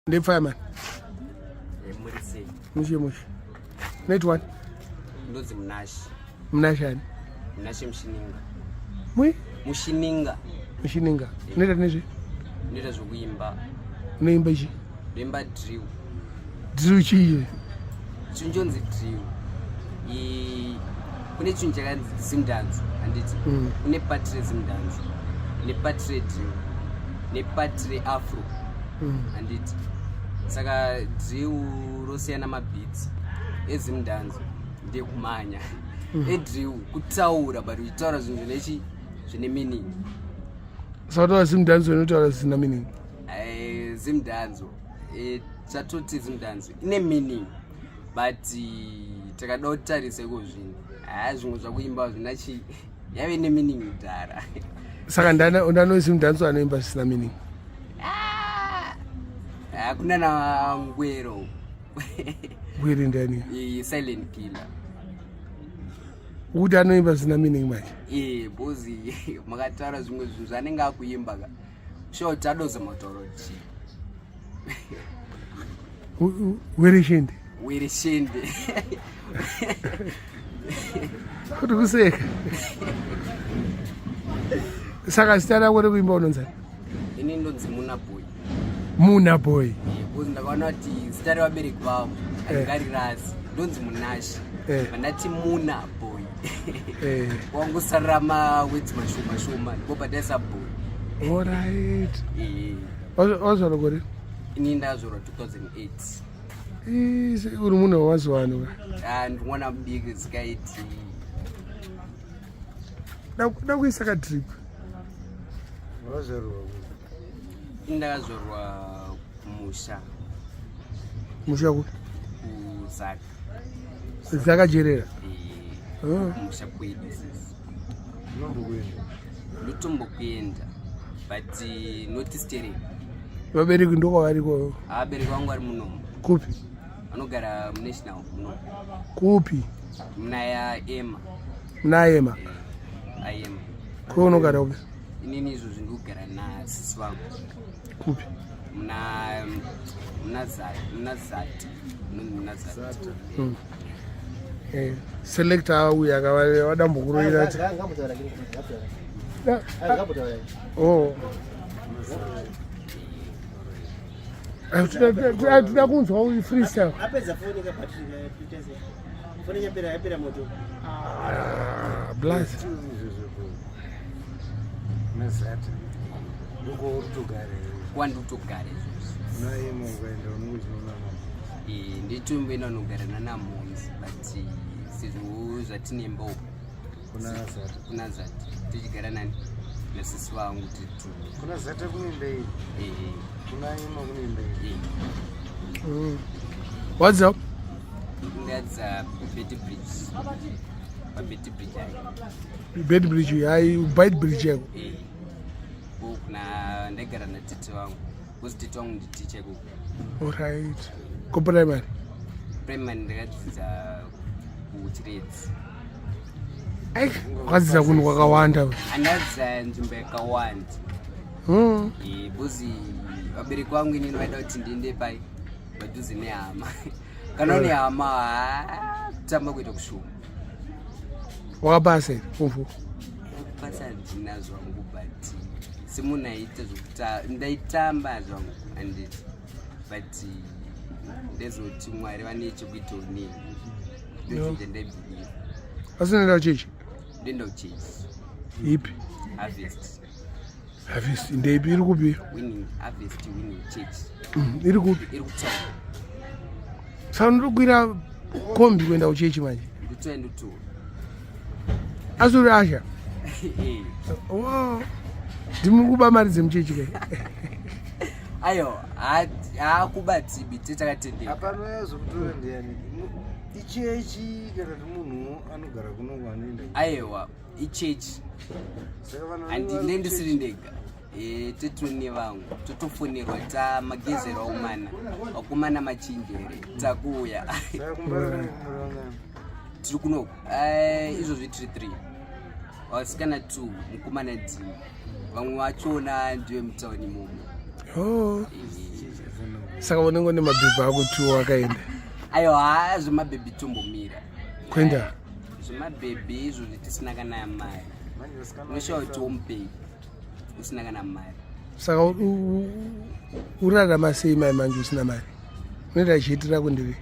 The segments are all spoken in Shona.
The fireman. Mushi. Net one. Ndozi Mnashi. Mnashani. Mnashi Mshininga. Mushininga. Neta zvokuimba. Unoimba ichi? Ndoimba drill. Drill chiye? Chinjonzi drill. Kune chinhu chakanzi zimdanzo handiti. Kune part rezimdanzo. Nepart redrill. Nepart reafro. Handiti. Saka drill rosiyana mabeats. Ezimdanzo ndekumanya. Edrill kutaura but uchitaura zvinhu zvinechi zvine meaning. Saka zimdanzo inotaura zvisina meaning. Zimdanzo chatoti zimdanzo ine meaning but takada kutarisa iko zvinhu zvimwe zvakuimba zvinachi yave ne meaning kudhara. Saka ndano zimdanzo anoimba zvisina meaning. Hakuna na Ngwero. Ngwero ndani? Silent killer. Kuti anoimba zvisina meaning manje? Bozi makataura zvimwe zvinhu zvanenge akuimba ka. Short adoza motoroti. Wereshende. Kuti kuseka. Saka zita rako rekuimba unonzani? Ini ndonzi Muna Boy. Bozi ndakaona kuti zita revabereki vavo harigari rasi. Ndonzi Munashi. Vandati Muna Boy. Wangosarira mawedzi mashoma ndipo pataisa Boy. Alright. Wazvarwa gore? Ini ndazvarwa 2008. Uri munhu wawazwano ka? Ndimwana mudiki zikaiti. Da kuisa ka trip. Wazvarwa ndakazvarwa kumusha. Musha kuti? Kuzaka. Zakajerera? Musha kwedu sisi. Ndotombokuenda but not stereo. Vabereki ndoko variko? Vabereki vangu vari munomu. Kupi? Vanogara munational munomu. Kupi? Muna Ema. Muna Ema? Aema. Ko unogara upi? Inini izvozvo ndikugara nasisi vangu. Kupi? Muna Zati. Selector uya akavadambukuroira ati. Tuda kunzwa uyu freestyle. Blast. Nazati. Kwandutogare nditomboenda nogara nanamonzi but sezvo zvatinemba uko kuna Zati tichigara nani nasisi vangu titu kuna Zati kunemba kuna Ema kunemba What's up? That's Betty Bridge. Betty Bridge. Betty Bridge, Bite Bridge. Kuna ndegara na tete wangu. Kuzi tete wangu ndi teacher kuko. Alright. Ko primary? Primary ndakadzidza kuTrades. Wakadzidza kunhu kwakawanda. Andadzidza nzvimbo yakawanda. Buzi vabereki vangu inini vaida kuti ndiende pai padhuze nehama. Kana une hama kutamba kuita kushuma. Wakapasa kumfu? Kupasa ndina zvangu but simunhu aita zvokuta ndaitamba zvangu handiti but ndezoti Mwari vane chekuita unini ndozvinja ndaibhiliva. Asi unoenda kuchechi? Ndoenda kuchechi. Ipi? Harvest. Ndeipi? Iri kupi? Harvest Winning Church. Iri kupi? Iri kutaura. Saka unokwira kombi kuenda kuchechi manje? Ndotoenda. Asi uri Asha? Ndimuri kuba mari dzemuchechi kai? Ayo, haakubatibi tetakatendeka. Hapana yazokutora ndiani. Ichechi kana kuti munhu anogara kuno kwanoenda. Aiwa, ichechi. Handine ndisiri ndega. Tetune vangu totofonerwa tamagezero aumana akumana machinjere takuuya. Tiri kunoko izvozvi tiri 3 vasikana 2 mukomana 10 vamwe vachona ndiwe mutauni mumo. saka unenge une mabhebhi ako tu wakaenda aiwa zvemabhebhi tombomira kuenda zvemabhebhi izvo zvitisina kana mari unoshawa kuti womubhebhi usina kana mari saka urarama sei mai manje usina mari unoita chiitira kundiri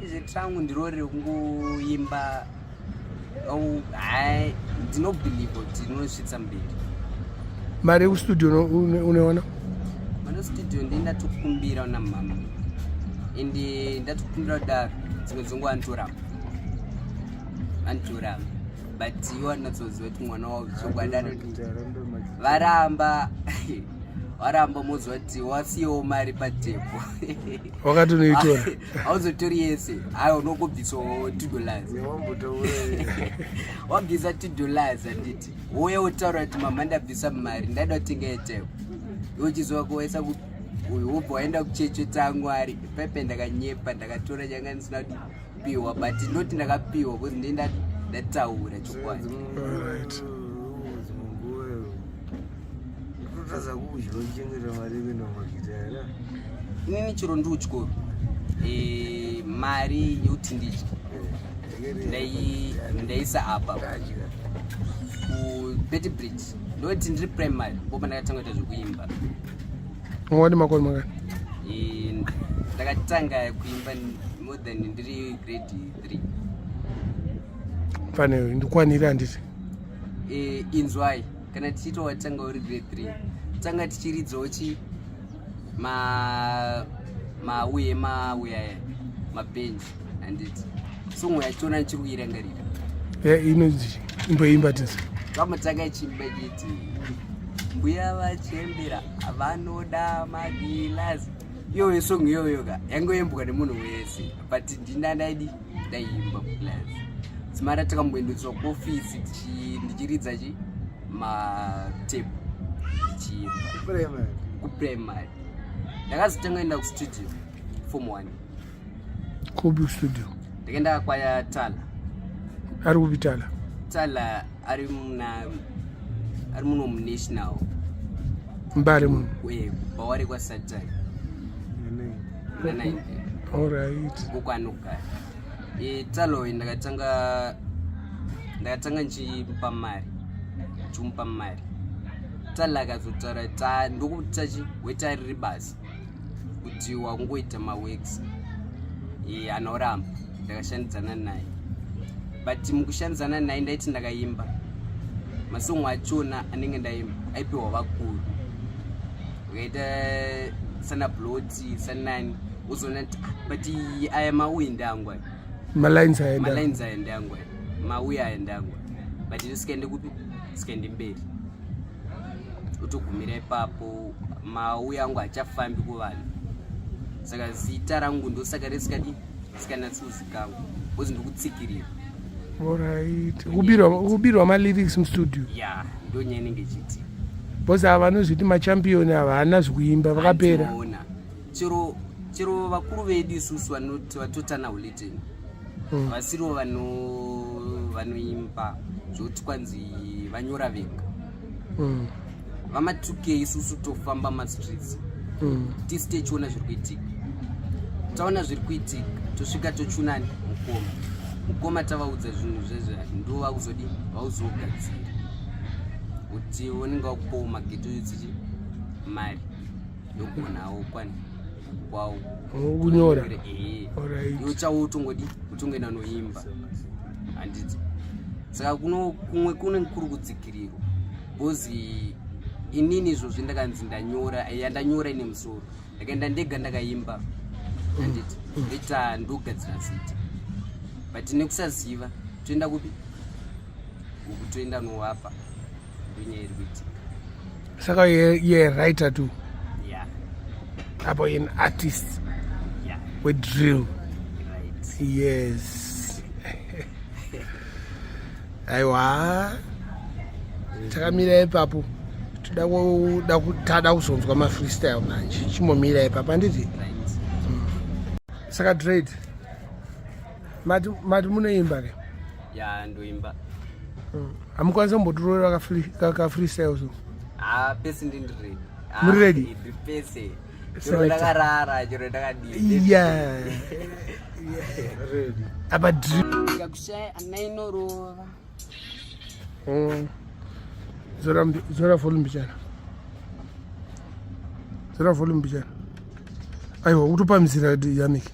zvetangu ndirori kungoimba hai ndinobhiliva kuti ndinosvitsa mberi mari yekustudio unoona mano studio ndendatokumbira una mama ende ndatokumbira kudaro dzimwe dzongo antoramba but iwo anatsoziva kuti mwana wavo zvogwadano varamba moziva kuti wasiyewo mari patepo wakatonoitora hauzotori yese aiwa unongobvisawo $2 wabvisa $2 anditi uye utaura kuti mama ndabvisa mari ndaida kutenga yetepo iwo chizova kuwaisa ubva waenda kuchecho tamwari pepe ndakanyepa ndakatora changa ndisina kupiwa but ndoti ndakapiwa bcause ndenda ndataura chokwadi inini chiro ndiutyoro mari yekuti ndidye ndaisa apa kubeti bridge ndoti ndiri primary popa ndakatanga kuita zvekuimba wadi makoni makani ndakatanga kuimba more than ndiri grade 3 pane ndikwanira handiti inzwai kana tichito watanga uri grade 3 tanga tichiridzawo mauye mabhenji handiti somwe yachiona ndichiri kuirangarira inonzi imboimba tisi vamutanga ichimba chiti mbuya vachembera vanoda magilazi iyoyo song iyoyoka yangoyembwa nemunhu wese but ndinadaidi ndaimba class simara takamboendeswa kuofisi ndichiridza matepu ndichiimba kuprimary ndakazotanga enda kustudio form 1 kupi studio ndakaenda kwaya Tala ari kupi Tala ari muno munational mbare muno kubva wari kwasatai alright kokwanogara Taloyo ndakatanga nchimupa mari Tala akazotaura ndokutachi wetariri basi kuti wakungoita maworks anoramba ndakashandidzana naye but mukushandidzana naye ndaiti ndakaimba masongo achona anenge ndaimba aipiwa vakuru ukaita sana bloti sanani uzoona but aya mauyi ndangwa malines aya ndangwa mauyi aya ndangwa but sikaende kupi sikaende mberi utogumira ipapo mauyi angu achafambi kuvanhu saka zita rangu ndosaka risikanatsiuzikangu bcause ndikutsikirira alright kubirwa malyrics mustudio ya ndonyaya inenge ichiitika bcause ava vanozviti machampioni havana zvekuimba vakapera chero vakuru vedu isusu vatotana uleteni vasiriwo vanoimba zvokuti kwanzi vanyora vega vamatuke isusu tofamba mastreets tisi techiona zviri kuitika taona zviri kuitika tosvika tochunani mukoma tavaudza zvinhu zvezvo ndo vakuzodi vauzogadzira kuti unenge wakupawo mageto yutsiti mari yogonawo kwani kwawo kunyora iwo chawo utongoenda noimba handiti saka kumwe kunenge kuri kudzikirirwa bcause inini izvozvo ndakanzi ndanyora yandanyora ine musoro ndakaenda ndega ndakaimba handiti ndoita ndogadzira zita but nekusaziva toenda kupi uku toenda novapa ndonyaya iri kuitika saka ye writer too yeah apo an artist yeah with drill right yes aiwa takamira ipapo tada kuzonzwa mafreestyle manje chimomira ipapo handiti right saka dread mati munoimba ke ya ndoimba hamukwanisa kumbotorora ka freestyle so pese ndindiredi muri ready pese chiro ndakarara chiro ndakadii iya Ready. apa drip kakushaya anainorova zora volume bichana zora volume bichana aiwa utopa mzira yamiki